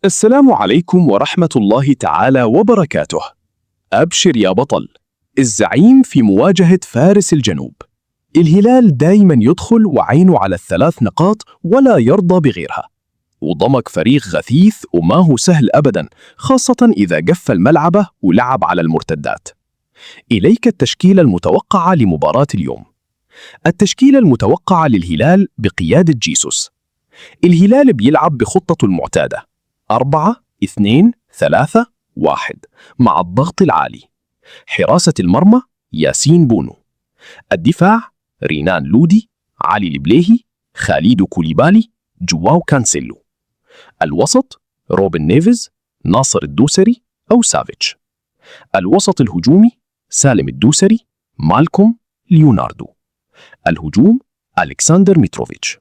السلام عليكم ورحمة الله تعالى وبركاته. أبشر يا بطل، الزعيم في مواجهة فارس الجنوب. الهلال دايما يدخل وعينه على الثلاث نقاط ولا يرضى بغيرها، وضمك فريق غثيث وما هو سهل أبدا، خاصة إذا قفل ملعبه ولعب على المرتدات. إليك التشكيلة المتوقعة لمباراة اليوم. التشكيلة المتوقعة للهلال بقيادة جيسوس. الهلال بيلعب بخطته المعتادة 4-2-3-1 مع الضغط العالي. حراسة المرمى ياسين بونو. الدفاع رينان لودي، علي البليهي، خاليدو كوليبالي، جواو كانسيلو. الوسط روبن نيفيز، ناصر الدوسري أو سافيتش. الوسط الهجومي سالم الدوسري، مالكوم، ليوناردو. الهجوم ألكسندر ميتروفيتش.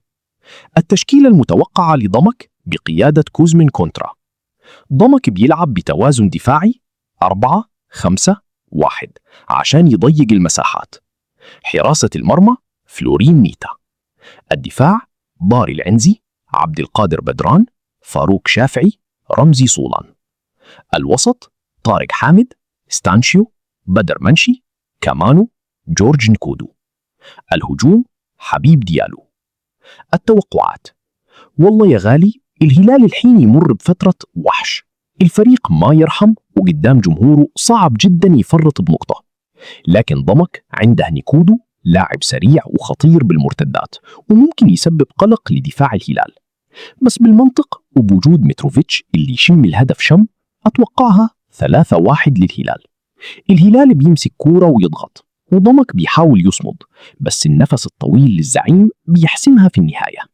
التشكيلة المتوقعة لضمك بقيادة كوزمين كونترا. ضمك بيلعب بتوازن دفاعي 4-5-1 عشان يضيق المساحات. حراسة المرمى فلورين نيتا. الدفاع ضاري العنزي، عبد القادر بدران، فاروق شافعي، رمزي صولان. الوسط طارق حامد، ستانشيو، بدر منشي، كامانو، جورج نكودو. الهجوم حبيب ديالو. التوقعات: والله يا غالي، الهلال الحين يمر بفترة وحش. الفريق ما يرحم وقدام جمهوره صعب جدا يفرط بنقطة. لكن ضمك عنده نيكودو، لاعب سريع وخطير بالمرتدات وممكن يسبب قلق لدفاع الهلال. بس بالمنطق وبوجود متروفيتش اللي يشم الهدف شم، أتوقعها 3-1 للهلال. الهلال بيمسك كورة ويضغط، وضمك بيحاول يصمد، بس النفس الطويل للزعيم بيحسمها في النهاية.